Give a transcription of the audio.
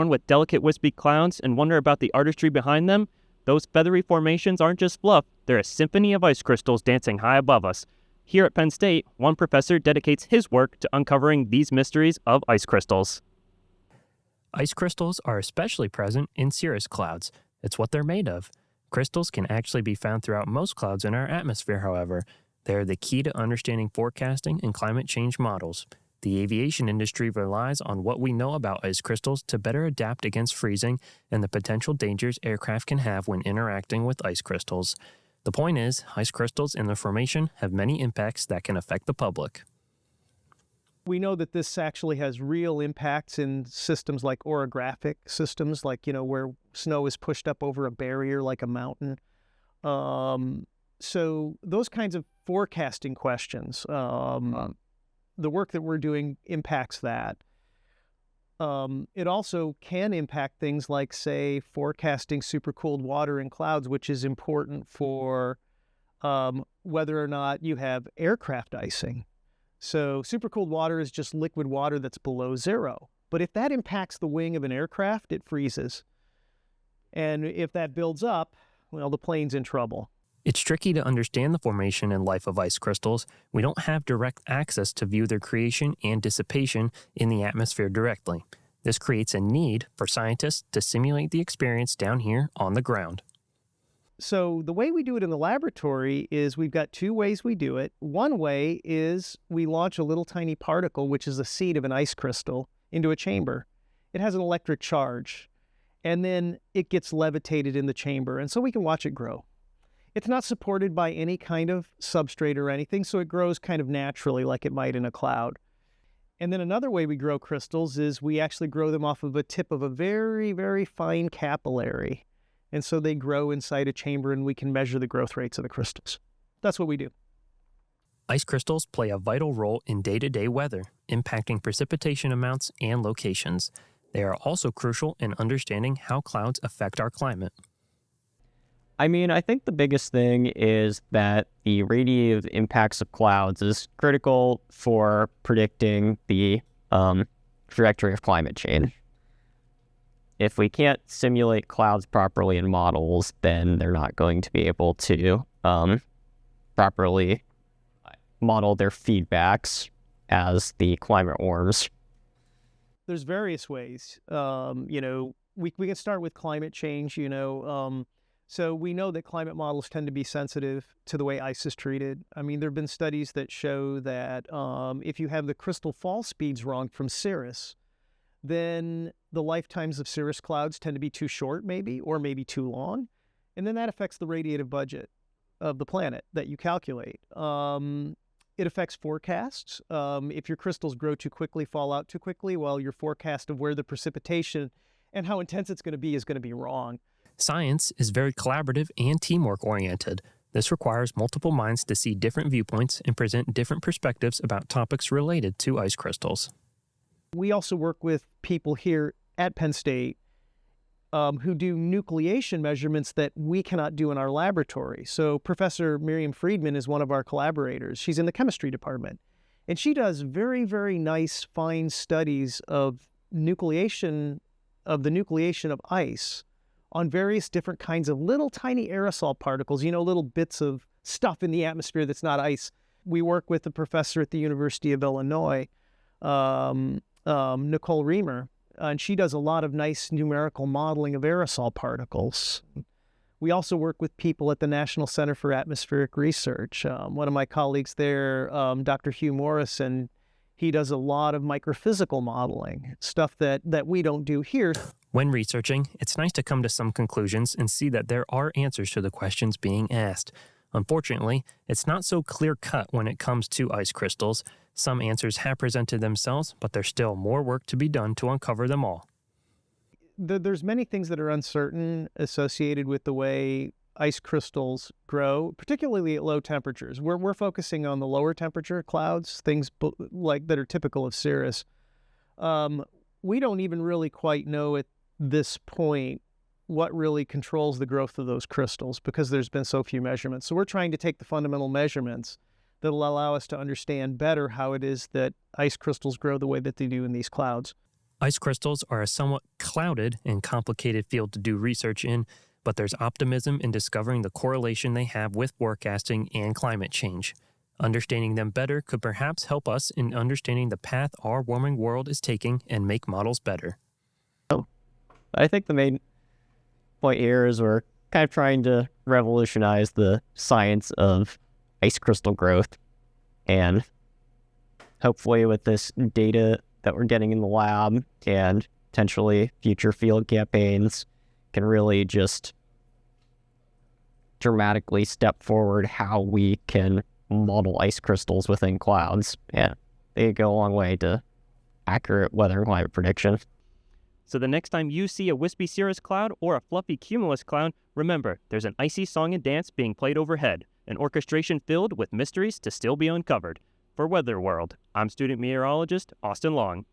around with delicate wispy clouds and wonder about the artistry behind them, those feathery formations aren't just fluff, they're a symphony of ice crystals dancing high above us. Here at Penn State, one professor dedicates his work to uncovering these mysteries of ice crystals. Ice crystals are especially present in cirrus clouds. It's what they're made of. Crystals can actually be found throughout most clouds in our atmosphere, however. They are the key to understanding forecasting and climate change models. The aviation industry relies on what we know about ice crystals to better adapt against freezing and the potential dangers aircraft can have when interacting with ice crystals. The point is, ice crystals in their formation have many impacts that can affect the public. We know that this actually has real impacts in systems like orographic systems, like, where snow is pushed up over a barrier like a mountain. So those kinds of forecasting questions, the work that we're doing impacts that. It also can impact things like, say, forecasting supercooled water in clouds, which is important for whether or not you have aircraft icing. So supercooled water is just liquid water that's below zero. But if that impacts the wing of an aircraft, it freezes. And if that builds up, well, the plane's in trouble. It's tricky to understand the formation and life of ice crystals. We don't have direct access to view their creation and dissipation in the atmosphere directly. This creates a need for scientists to simulate the experience down here on the ground. So the way we do it in the laboratory is we've got two ways we do it. One way is we launch a little tiny particle, which is a seed of an ice crystal, into a chamber. It has an electric charge, and then it gets levitated in the chamber, and so we can watch it grow. It's not supported by any kind of substrate or anything, so it grows kind of naturally like it might in a cloud. And then another way we grow crystals is we actually grow them off of a tip of a very, very fine capillary. And so they grow inside a chamber, and we can measure the growth rates of the crystals. That's what we do. Ice crystals play a vital role in day-to-day weather, impacting precipitation amounts and locations. They are also crucial in understanding how clouds affect our climate. I think the biggest thing is that the radiative impacts of clouds is critical for predicting the trajectory of climate change. If we can't simulate clouds properly in models, then they're not going to be able to properly model their feedbacks as the climate warms. There's various ways. We can start with climate change, So we know that climate models tend to be sensitive to the way ice is treated. There have been studies that show that if you have the crystal fall speeds wrong from cirrus, then the lifetimes of cirrus clouds tend to be too short, or maybe too long. And then that affects the radiative budget of the planet that you calculate. It affects forecasts. If your crystals grow too quickly, fall out too quickly, well, your forecast of where the precipitation and how intense it's going to be is going to be wrong. Science is very collaborative and teamwork-oriented. This requires multiple minds to see different viewpoints and present different perspectives about topics related to ice crystals. We also work with people here at Penn State who do nucleation measurements that we cannot do in our laboratory. So Professor Miriam Friedman is one of our collaborators. She's in the chemistry department. And she does very, very nice, fine studies of the nucleation of ice on various different kinds of little tiny aerosol particles, little bits of stuff in the atmosphere that's not ice. We work with a professor at the University of Illinois, Nicole Reamer, and she does a lot of nice numerical modeling of aerosol particles. We also work with people at the National Center for Atmospheric Research. One of my colleagues there, Dr. Hugh Morrison, he does a lot of microphysical modeling, stuff that we don't do here. When researching, it's nice to come to some conclusions and see that there are answers to the questions being asked. Unfortunately, it's not so clear-cut when it comes to ice crystals. Some answers have presented themselves, but there's still more work to be done to uncover them all. There's many things that are uncertain associated with the way ice crystals grow, particularly at low temperatures. We're focusing on the lower temperature clouds, things that are typical of cirrus. We don't even really quite know at this point what really controls the growth of those crystals because there's been so few measurements. So we're trying to take the fundamental measurements that will allow us to understand better how it is that ice crystals grow the way that they do in these clouds. Ice crystals are a somewhat clouded and complicated field to do research in, but there's optimism in discovering the correlation they have with forecasting and climate change. Understanding them better could perhaps help us in understanding the path our warming world is taking and make models better. I think the main point here is we're kind of trying to revolutionize the science of ice crystal growth, and hopefully with this data that we're getting in the lab and potentially future field campaigns can really just dramatically step forward how we can model ice crystals within clouds. Yeah, they go a long way to accurate weather and climate prediction. So the next time you see a wispy cirrus cloud or a fluffy cumulus cloud, remember, there's an icy song and dance being played overhead, an orchestration filled with mysteries to still be uncovered. For Weather World, I'm student meteorologist Austin Long.